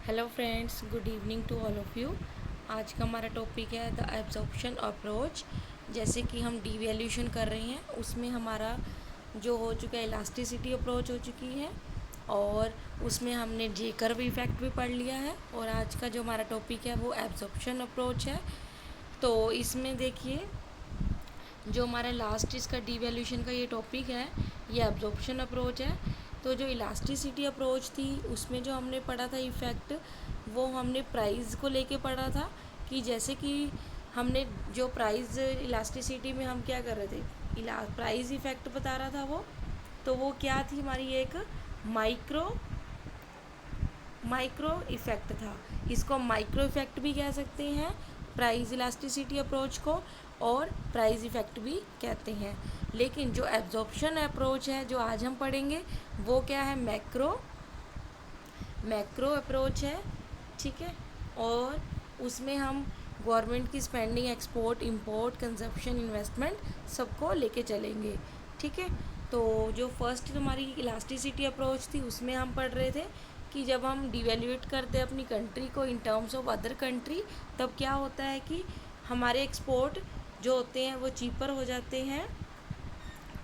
Hello friends, good evening to all of you. आज का हमारा टॉपिक है द एब्जॉर्प्शन अप्रोच। जैसे कि हम डीवैल्यूशन कर रहे हैं, उसमें हमारा जो हो चुका है इलास्टिसिटी अप्रोच हो चुकी है, और उसमें हमने जे कर्व इफेक्ट भी पढ़ लिया है। और आज का जो हमारा टॉपिक है वो एब्जॉर्प्शन अप्रोच है। तो इसमें देखिए, जो हमारा लास्ट इसका डीवैल्यूशन का ये टॉपिक है, ये एब्जॉर्प्शन अप्रोच है। तो जो इलास्टिसिटी अप्रोच थी उसमें जो हमने पढ़ा था इफ़ेक्ट, वो हमने प्राइस को लेके पढ़ा था। कि जैसे कि हमने जो प्राइस इलास्टिसिटी में हम क्या कर रहे थे, प्राइस इफ़ेक्ट बता रहा था वो। तो वो क्या थी हमारी, एक माइक्रो माइक्रो इफ़ेक्ट था। इसको हम माइक्रो इफ़ेक्ट भी कह सकते हैं, प्राइस इलास्टिसिटी अप्रोच को, और प्राइस इफ़ेक्ट भी कहते हैं। लेकिन जो एब्जॉर्प्शन अप्रोच है जो आज हम पढ़ेंगे, वो क्या है, मैक्रो अप्रोच है। ठीक है। और उसमें हम गवर्नमेंट की spending, export, import, consumption, investment सबको लेके चलेंगे। ठीक है। तो जो फर्स्ट हमारी इलास्टिसिटी अप्रोच थी उसमें हम पढ़ रहे थे कि जब हम डिवेल्यूएट करते हैं अपनी कंट्री को in terms of other country, तब क्या होता है कि हमारे एक्सपोर्ट जो होते हैं वो चीपर हो जाते हैं।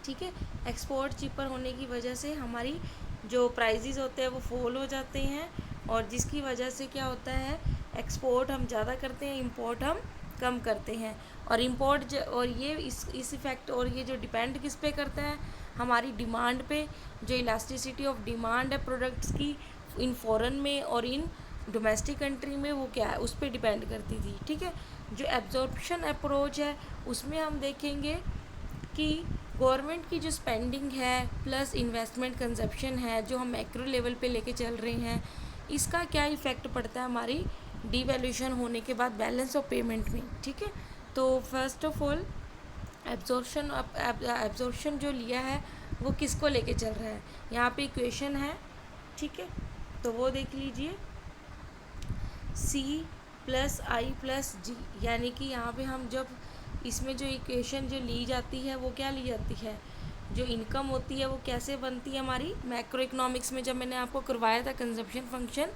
ठीक है। एक्सपोर्ट चीपर होने की वजह से हमारी जो प्राइजेज़ होते हैं वो फॉल हो जाते हैं, और जिसकी वजह से क्या होता है, एक्सपोर्ट हम ज़्यादा करते हैं, इंपोर्ट हम कम करते हैं। और इंपोर्ट और ये इस इफ़ेक्ट, और ये जो डिपेंड किस पे करता है, हमारी डिमांड पे। जो इलास्टिसिटी ऑफ डिमांड है प्रोडक्ट्स की इन फॉरेन में और इन डोमेस्टिक कंट्री में, वो क्या है, उस पर डिपेंड करती थी। ठीक है। जो एब्जॉर्प्शन अप्रोच है उसमें हम देखेंगे कि गवर्नमेंट की जो स्पेंडिंग है प्लस इन्वेस्टमेंट कंजप्शन है, जो हम मैक्रो लेवल पे लेके चल रहे हैं, इसका क्या इफ़ेक्ट पड़ता है हमारी डिवैल्यूशन होने के बाद बैलेंस ऑफ पेमेंट में। ठीक है। तो फर्स्ट ऑफ ऑल एब्जॉर्प्शन जो लिया है वो किसको लेके चल रहा है, यहाँ पे इक्वेशन है। ठीक है। तो वो देख लीजिए, सी प्लस आई प्लस जी, यानी कि यहाँ पे हम जब इसमें जो इक्वेशन जो ली जाती है वो क्या ली जाती है, जो इनकम होती है वो कैसे बनती है हमारी मैक्रो इकोनॉमिक्स में, जब मैंने आपको करवाया था कंजप्शन फंक्शन।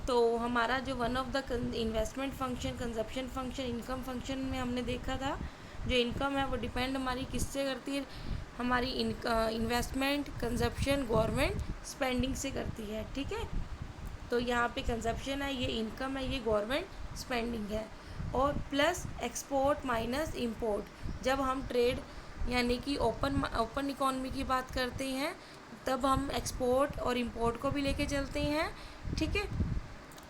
तो हमारा जो one of the investment function, consumption function, income function में हमने देखा था, जो इनकम है वो डिपेंड हमारी किससे करती है, हमारी इन्वेस्टमेंट, कंजप्शन, गवर्नमेंट स्पेंडिंग से करती है। ठीक है। तो यहाँ पे कंजप्शन है, ये इनकम है, ये गवर्नमेंट स्पेंडिंग है। और प्लस एक्सपोर्ट माइनस इंपोर्ट, जब हम ट्रेड यानी कि ओपन इकोनॉमी की बात करते हैं, तब हम एक्सपोर्ट और इंपोर्ट को भी लेके चलते हैं। ठीक है।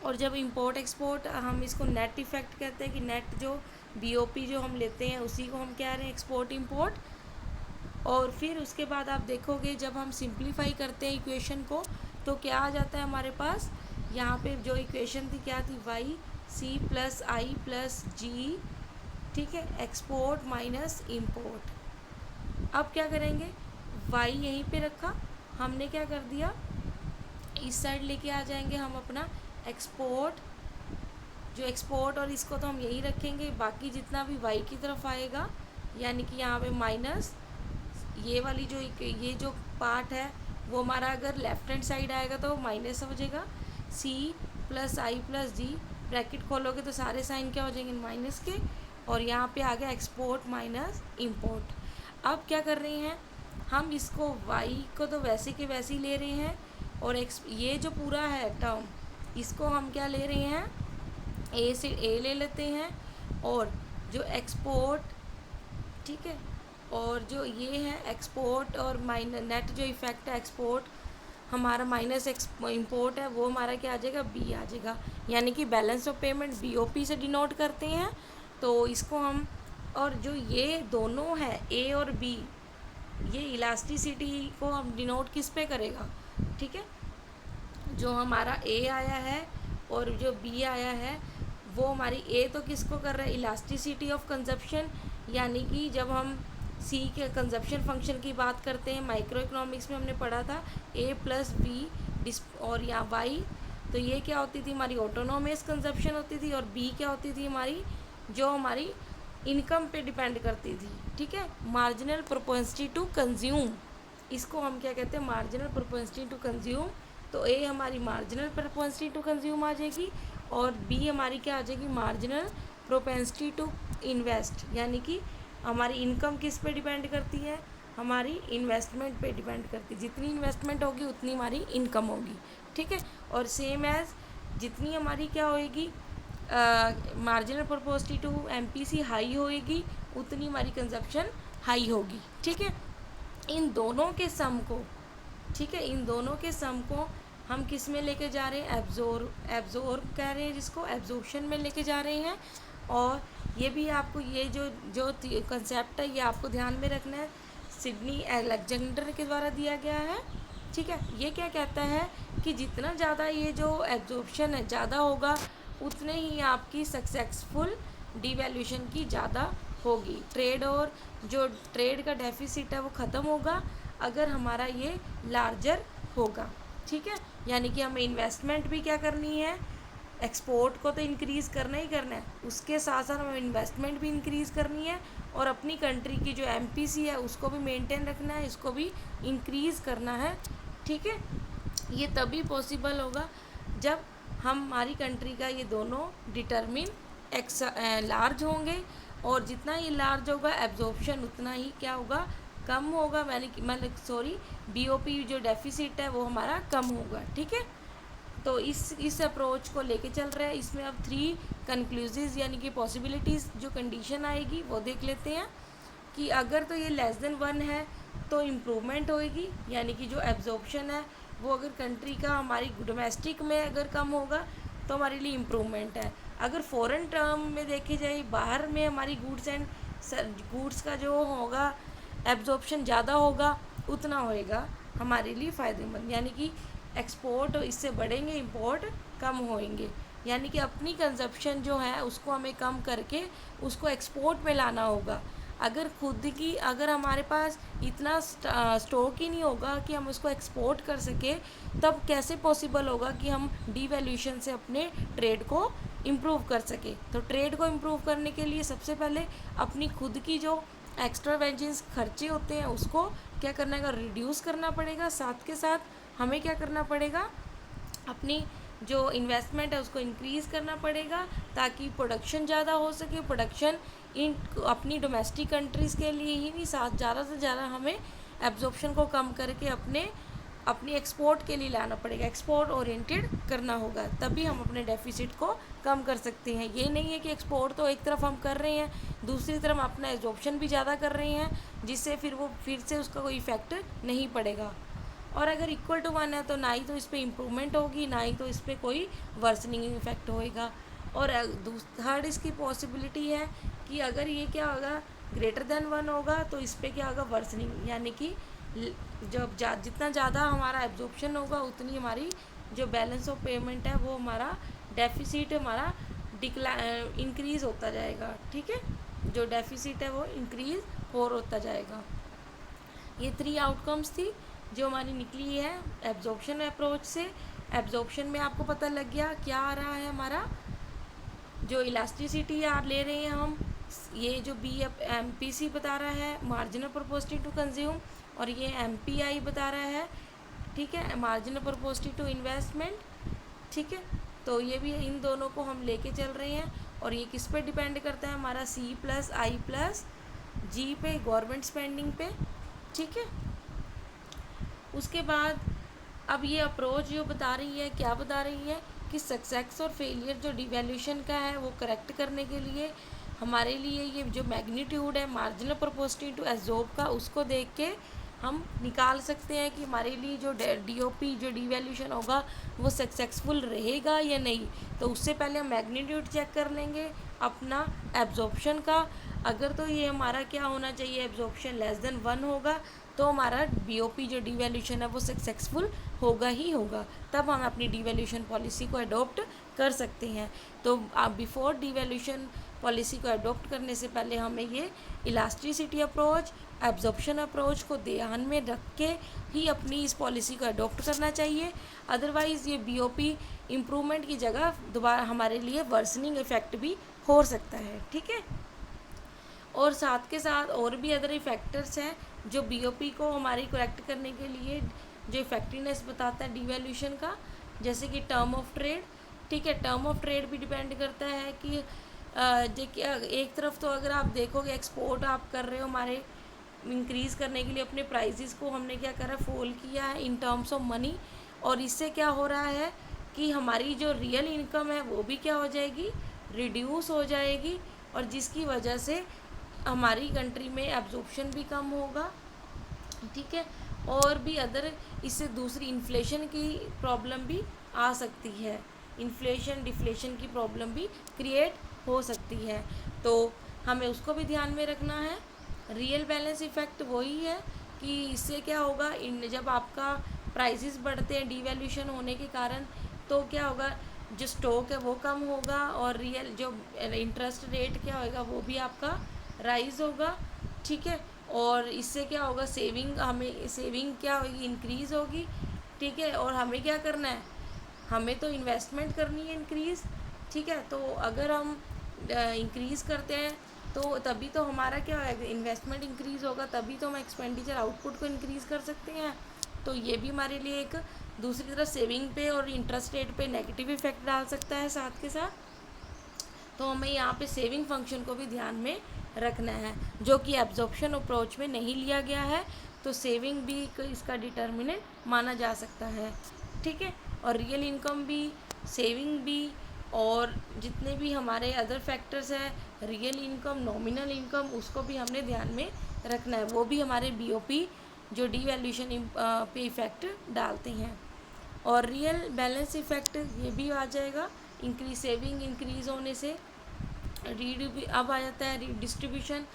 और जब इंपोर्ट एक्सपोर्ट, हम इसको नेट इफ़ेक्ट कहते हैं, कि नेट जो बीओपी जो हम लेते हैं उसी को हम कह रहे हैं एक्सपोर्ट इंपोर्ट। और फिर उसके बाद आप देखोगे जब हम सिंप्लीफाई करते हैं इक्वेशन को, तो क्या आ जाता है हमारे पास, यहाँ पे जो इक्वेशन थी क्या थी, वाई सी प्लस आई प्लस जी। ठीक है। Export minus import. अब क्या करेंगे, वाई यहीं पे रखा, हमने क्या कर दिया, इस साइड लेके आ जाएंगे हम अपना एक्सपोर्ट, जो एक्सपोर्ट, और इसको तो हम यही रखेंगे, बाकी जितना भी वाई की तरफ आएगा, यानी कि यहाँ पे माइनस ये वाली जो ये जो पार्ट है वो हमारा अगर लेफ्ट हैंड साइड आएगा तो माइनस हो जाएगा, सी प्लस आई प्लस जी, ब्रैकेट खोलोगे तो सारे साइन क्या हो जाएंगे, माइनस के। और यहाँ पे आ गया एक्सपोर्ट माइनस इंपोर्ट। अब क्या कर रहे हैं, हम इसको वाई को तो वैसे के वैसे ही ले रहे हैं, और ये जो पूरा है टर्म, इसको हम क्या ले रहे हैं, ए से ए ले लेते हैं। और जो एक्सपोर्ट, ठीक है, और जो ये है एक्सपोर्ट और माइनस नेट जो इफ़ेक्ट है एक्सपोर्ट हमारा माइनस इंपोर्ट है, वो हमारा क्या आ जाएगा, बी आ जाएगा। यानी कि बैलेंस ऑफ पेमेंट बीओपी से डिनोट करते हैं। तो इसको हम, और जो ये दोनों है ए और बी, ये इलास्टिसिटी को हम डिनोट किस पे करेगा। ठीक है। जो हमारा ए आया है और जो बी आया है, वो हमारी ए तो किसको कर रहा है, इलास्टिसिटी ऑफ कंजप्शन। यानी कि जब हम सी के कंजप्शन फंक्शन की बात करते हैं, माइक्रो इकोनॉमिक्स में हमने पढ़ा था ए प्लस बी और यहाँ वाई, तो ये क्या होती थी हमारी ऑटोनोमस कंजप्शन होती थी, और बी क्या होती थी हमारी, जो हमारी इनकम पे डिपेंड करती थी। ठीक है। मार्जिनल प्रोपेंसिटी टू कंज्यूम, इसको हम क्या कहते हैं, मार्जिनल प्रोपेंसिटी टू कंज्यूम। तो तो ए हमारी मार्जिनल प्रोपेंसिटी टू कंज्यूम आ जाएगी और बी हमारी क्या आ जाएगी, मार्जिनल प्रोपेंसिटी टू इन्वेस्ट, यानी कि हमारी इनकम किस पे डिपेंड करती है, हमारी इन्वेस्टमेंट पे डिपेंड करती है। जितनी इन्वेस्टमेंट होगी उतनी हमारी इनकम होगी, ठीक है। और सेम एज जितनी हमारी क्या होएगी, marginal propensity to MPC high होएगी उतनी हमारी कंजप्शन हाई होगी, ठीक है। इन दोनों के सम को, ठीक है, इन दोनों के सम को हम किस में लेके जा रहे हैं, एब्जॉर्ब कह रहे हैं जिसको, एब्जॉर्प्शन में लेके जा रहे हैं। और ये भी आपको ये जो जो कंसेप्ट है ये आपको ध्यान में रखना है, सिडनी अलेक्जेंडर के द्वारा दिया गया है, ठीक है। ये क्या कहता है कि जितना ज़्यादा ये जो एब्जॉर्प्शन है ज़्यादा होगा उतने ही आपकी सक्सेसफुल डिवैल्यूएशन की ज़्यादा होगी। ट्रेड और जो ट्रेड का डेफिसिट है वो ख़त्म होगा अगर हमारा ये लार्जर होगा, ठीक है। यानी कि हमें इन्वेस्टमेंट भी क्या करनी है, एक्सपोर्ट को तो इंक्रीज़ करना ही करना है, उसके साथ साथ हमें इन्वेस्टमेंट भी इंक्रीज़ करनी है और अपनी कंट्री की जो एमपीसी है उसको भी मेंटेन रखना है, इसको भी इंक्रीज़ करना है, ठीक है। ये तभी पॉसिबल होगा जब हमारी कंट्री का ये दोनों डिटरमिन लार्ज होंगे और जितना ये लार्ज होगा एब्जॉर्प्शन उतना ही क्या होगा, कम होगा, बीओपी जो डेफिसिट है वो हमारा कम होगा, ठीक है। तो इस अप्रोच को लेके चल रहा है। इसमें अब 3 कंक्लूजिव यानी कि पॉसिबिलिटीज़ जो कंडीशन आएगी वो देख लेते हैं कि अगर तो ये लेस देन 1 है तो इम्प्रूवमेंट होएगी, यानी कि जो एब्जॉर्प्शन है वो अगर कंट्री का हमारी डोमेस्टिक में अगर कम होगा तो हमारे लिए इम्प्रूवमेंट है। अगर फॉरेन टर्म में देखे जाए, बाहर में हमारी गुड्स का जो होगा एब्जॉर्प्शन ज़्यादा होगा उतना होएगा हमारे लिए फ़ायदेमंद, यानी कि एक्सपोर्ट इससे बढ़ेंगे, इंपोर्ट कम होएंगे। यानी कि अपनी कंजप्शन जो है उसको हमें कम करके उसको एक्सपोर्ट में लाना होगा। अगर हमारे पास इतना स्टॉक ही नहीं होगा कि हम उसको एक्सपोर्ट कर सके, तब कैसे पॉसिबल होगा कि हम डिवैल्यूएशन से अपने ट्रेड को इम्प्रूव कर सके। तो ट्रेड को इम्प्रूव करने के लिए सबसे पहले अपनी खुद की जो एक्स्ट्रा वेजेंस खर्चे होते हैं उसको क्या करना है, रिड्यूस करना पड़ेगा। साथ के साथ हमें क्या करना पड़ेगा, अपनी जो इन्वेस्टमेंट है उसको इंक्रीज़ करना पड़ेगा ताकि प्रोडक्शन ज़्यादा हो सके। प्रोडक्शन अपनी डोमेस्टिक कंट्रीज़ के लिए ही नहीं, साथ ज़्यादा से ज़्यादा हमें एब्जॉर्प्शन को कम करके अपनी एक्सपोर्ट के लिए लाना पड़ेगा, एक्सपोर्ट ओरिएंटेड करना होगा, तभी हम अपने डेफिसिट को कम कर सकते हैं। ये नहीं है कि एक्सपोर्ट तो एक तरफ हम कर रहे हैं, दूसरी तरफ अपना एब्जॉर्प्शन भी ज़्यादा कर रहे हैं, जिससे फिर से उसका कोई इफ़ेक्ट नहीं पड़ेगा। और अगर इक्वल टू 1 है तो ना ही तो इस पर इम्प्रूवमेंट होगी, ना ही तो इस पर कोई वर्सनिंग इफेक्ट होएगा। और थर्ड इसकी पॉसिबिलिटी है कि अगर ये क्या होगा, ग्रेटर देन 1 होगा तो इस पर क्या होगा, वर्सनिंग, यानी कि जितना ज़्यादा हमारा एब्जॉर्प्शन होगा उतनी हमारी जो बैलेंस ऑफ पेमेंट है वो हमारा डेफिसिट हमारा इंक्रीज़ होता जाएगा, ठीक है। जो डेफिसिट है वो इंक्रीज़ होता जाएगा। ये 3 आउटकम्स थी जो हमारी निकली है एब्जॉर्प्शन अप्रोच से। एब्जॉर्प्शन में आपको पता लग गया क्या आ रहा है, हमारा जो इलास्टिसिटी ले रहे हैं हम, ये जो एमपीसी बता रहा है मार्जिनल प्रोपेंसिटी टू कंज्यूम, और ये एमपीआई बता रहा है, ठीक है, मार्जिनल प्रोपेंसिटी टू इन्वेस्टमेंट, ठीक है। तो ये भी इन दोनों को हम लेके चल रहे हैं और ये किस पे डिपेंड करता है, हमारा C+I+G पे, गवर्नमेंट स्पेंडिंग पे, ठीक है। उसके बाद अब ये अप्रोच जो बता रही है, क्या बता रही है कि सक्सेस और फेलियर जो डिवैल्यूएशन का है वो करेक्ट करने के लिए हमारे लिए ये जो मैग्नीट्यूड है मार्जिनल प्रोपेंसिटी टू एब्जॉर्ब का, उसको देख के हम निकाल सकते हैं कि हमारे लिए जो डीओपी जो डिवैल्यूएशन होगा वो सक्सेसफुल रहेगा या नहीं। तो उससे पहले हम मैग्नीट्यूड चेक कर लेंगे अपना एब्जॉर्प्शन का। अगर तो ये हमारा क्या होना चाहिए, एब्जॉर्प्शन लेस देन 1 होगा तो हमारा बीओपी जो डिवैल्यूएशन है वो सक्सेसफुल होगा ही होगा, तब हम अपनी डिवैल्यूएशन पॉलिसी को अडॉप्ट कर सकते हैं। तो बिफोर डिवैल्यूएशन पॉलिसी को अडॉप्ट करने से पहले हमें ये इलास्टिसिटी अप्रोच, एब्जॉर्प्शन अप्रोच को ध्यान में रख के ही अपनी इस पॉलिसी को अडॉप्ट करना चाहिए। अदरवाइज़ ये बीओपी इम्प्रूवमेंट की जगह दोबारा हमारे लिए वर्सनिंग इफेक्ट भी हो सकता है, ठीक है। और साथ के साथ और भी अदर फैक्टर्स हैं जो बीओपी को हमारी करेक्ट करने के लिए जो इफेक्टिवनेस बताता है डिवैल्यूएशन का, जैसे कि टर्म ऑफ ट्रेड, ठीक है। टर्म ऑफ ट्रेड भी डिपेंड करता है कि देखिए एक तरफ तो अगर आप देखोगे एक्सपोर्ट आप कर रहे हो, हमारे इंक्रीज़ करने के लिए अपने प्राइजेस को हमने क्या करा, फॉल किया है इन टर्म्स ऑफ मनी, और इससे क्या हो रहा है कि हमारी जो रियल इनकम है वो भी क्या हो जाएगी, रिड्यूस हो जाएगी, और जिसकी वजह से हमारी कंट्री में एब्जॉर्प्शन भी कम होगा, ठीक है। और भी अदर इससे दूसरी इन्फ्लेशन की प्रॉब्लम भी आ सकती है, इन्फ्लेशन डिफ्लेशन की प्रॉब्लम भी क्रिएट हो सकती है, तो हमें उसको भी ध्यान में रखना है। रियल बैलेंस इफ़ेक्ट वही है कि इससे क्या होगा, जब आपका प्राइसेस बढ़ते हैं डिवैल्यूएशन होने के कारण, तो क्या होगा, जो स्टॉक है वो कम होगा, और रियल जो इंटरेस्ट रेट क्या होगा वो भी आपका राइज होगा, ठीक है। और इससे क्या होगा, सेविंग क्या होगी, इंक्रीज़ होगी, ठीक है। और हमें क्या करना है, हमें तो इन्वेस्टमेंट करनी है इंक्रीज़, ठीक है। तो अगर हम इंक्रीज़ करते हैं तो तभी तो हमारा क्या होगा, इन्वेस्टमेंट इंक्रीज़ होगा, तभी तो हम एक्सपेंडिचर आउटपुट को इंक्रीज़ कर सकते हैं। तो ये भी हमारे लिए एक दूसरी तरफ सेविंग पे और इंटरेस्ट रेट पे नेगेटिव इफेक्ट डाल सकता है साथ के साथ। तो हमें यहाँ पे सेविंग फंक्शन को भी ध्यान में रखना है, जो कि एब्जॉर्प्शन अप्रोच में नहीं लिया गया है, तो सेविंग भी इसका डिटर्मिनेंट माना जा सकता है, ठीक है। और रियल इनकम भी, सेविंग भी, और जितने भी हमारे अदर फैक्टर्स हैं, रियल इनकम, नॉमिनल इनकम, उसको भी हमने ध्यान में रखना है, वो भी हमारे बीओपी जो डिवैल्यूएशन पे इफ़ेक्ट डालते हैं। और रियल बैलेंस इफ़ेक्ट ये भी आ जाएगा, सेविंग इंक्रीज़ होने से। अब आ जाता है डिस्ट्रीब्यूशन,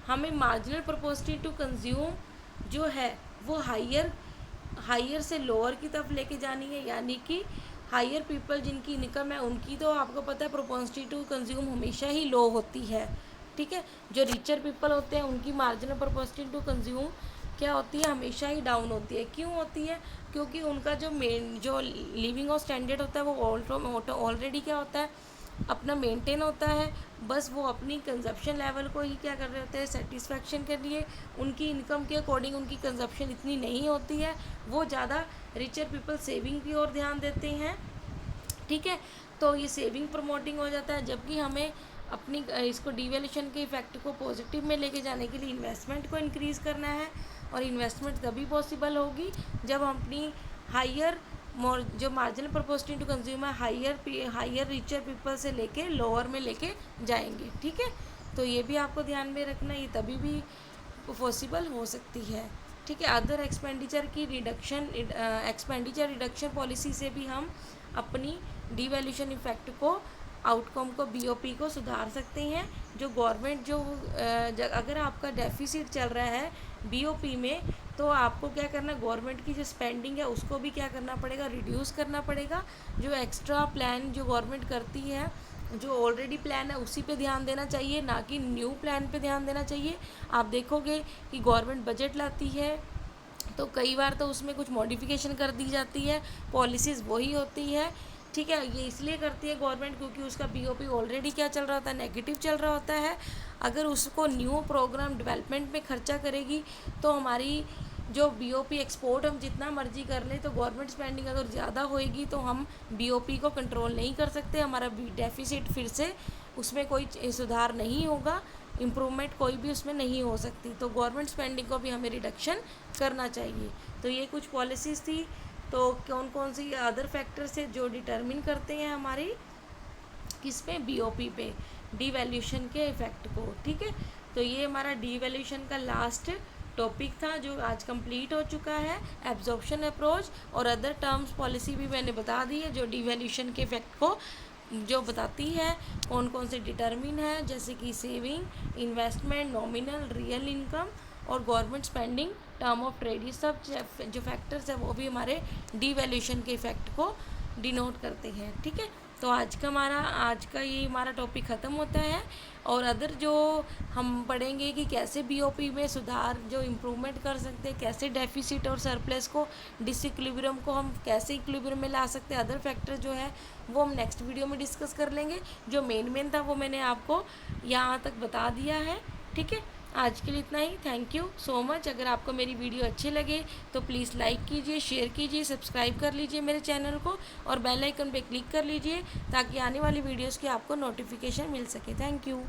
हमें मार्जिनल प्रोपोर्शनिटी टू कंज्यूम जो है वो हायर से लोअर की तरफ लेके जानी है, यानी कि हायर पीपल जिनकी इनकम है उनकी तो आपको पता है प्रोपोर्शनिटी टू कंज्यूम हमेशा ही लो होती है, ठीक है। जो रिचर पीपल होते हैं उनकी मार्जिनल प्रोपोर्शनिटी टू कंज्यूम क्या होती है, हमेशा ही डाउन होती है। क्यों होती है, क्योंकि उनका जो लिविंग और स्टैंडर्ड होता है वो ऑलरेडी क्या होता है, अपना मेंटेन होता है, बस वो अपनी कंजप्शन लेवल को ही क्या कर रहे होते हैं, सेटिस्फैक्शन के लिए, उनकी इनकम के अकॉर्डिंग उनकी कंजप्शन इतनी नहीं होती है, वो ज़्यादा रिचर पीपल सेविंग की ओर ध्यान देते हैं, ठीक है। तो ये सेविंग प्रमोटिंग हो जाता है, जबकि हमें अपनी इसको डिवैल्यूएशन के इफेक्ट को पॉजिटिव में लेके जाने के लिए इन्वेस्टमेंट को इंक्रीज़ करना है, और इन्वेस्टमेंट तभी पॉसिबल होगी जब हम अपनी जो मार्जिनल प्रोपोर्शनिटी टू कंज्यूम है हायर रिचर पीपल से लेके लोअर में लेके जाएंगे, ठीक है। तो ये भी आपको ध्यान में रखना, ये तभी भी पॉसिबल हो सकती है, ठीक है। अदर एक्सपेंडिचर रिडक्शन पॉलिसी से भी हम अपनी डिवैल्यूएशन इफेक्ट को, आउटकम को, बीओपी को सुधार सकते हैं। जो गवर्नमेंट अगर आपका डेफिसिट चल रहा है बीओपी में, तो आपको क्या करना, गवर्नमेंट की जो स्पेंडिंग है उसको भी क्या करना पड़ेगा, रिड्यूस करना पड़ेगा। जो एक्स्ट्रा प्लान जो गवर्नमेंट करती है, जो ऑलरेडी प्लान है उसी पे ध्यान देना चाहिए, ना कि न्यू प्लान पे ध्यान देना चाहिए। आप देखोगे कि गवर्नमेंट बजट लाती है तो कई बार तो उसमें कुछ मॉडिफिकेशन कर दी जाती है, पॉलिसीज़ वही होती है, ठीक है। ये इसलिए करती है गवर्नमेंट क्योंकि उसका बीओपी ऑलरेडी क्या चल रहा होता है, नेगेटिव चल रहा होता है। अगर उसको न्यू प्रोग्राम डेवलपमेंट में खर्चा करेगी तो हमारी जो बीओपी एक्सपोर्ट हम जितना मर्जी कर लें, तो गवर्नमेंट स्पेंडिंग अगर ज़्यादा होएगी तो हम बीओपी को कंट्रोल नहीं कर सकते, हमारा डेफिसिट फिर से उसमें कोई सुधार नहीं होगा, इम्प्रूवमेंट कोई भी उसमें नहीं हो सकती। तो गवर्नमेंट स्पेंडिंग को भी हमें रिडक्शन करना चाहिए। तो ये कुछ पॉलिसीज़ थी। तो कौन कौन सी अदर फैक्टर्स है जो डिटरमिन करते हैं हमारी किस पे, बीओपी पे, डिवैल्यूएशन के इफ़ेक्ट को, ठीक है। तो ये हमारा डिवैल्यूएशन का लास्ट टॉपिक था जो आज कंप्लीट हो चुका है। एब्जॉर्प्शन अप्रोच और अदर टर्म्स पॉलिसी भी मैंने बता दी है जो डिवैल्यूएशन के इफ़ेक्ट को जो बताती है, कौन कौन से डिटरमिन है, जैसे कि saving, investment, nominal, real income और government spending, term of trade, ये सब जो फैक्टर्स है वो भी हमारे डिवैल्यूएशन के इफ़ेक्ट को डिनोट करते हैं, ठीक है। तो आज का ये हमारा टॉपिक ख़त्म होता है, और अदर जो हम पढ़ेंगे कि कैसे बीओपी में सुधार जो इम्प्रूवमेंट कर सकते हैं, कैसे डेफिसिट और सरप्लस को, डिसइक्विलिब्रियम को हम कैसे इक्विलिब्रियम में ला सकते हैं, अदर फैक्टर जो है वो हम नेक्स्ट वीडियो में डिस्कस कर लेंगे। जो मेन था वो मैंने आपको यहाँ तक बता दिया है, ठीक है। आज के लिए इतना ही। Thank you so much. अगर आपको मेरी वीडियो अच्छे लगे तो प्लीज़ लाइक कीजिए, शेयर कीजिए, सब्सक्राइब कर लीजिए मेरे चैनल को और बेल आइकन पे क्लिक कर लीजिए ताकि आने वाली वीडियोस की आपको नोटिफिकेशन मिल सके। Thank you.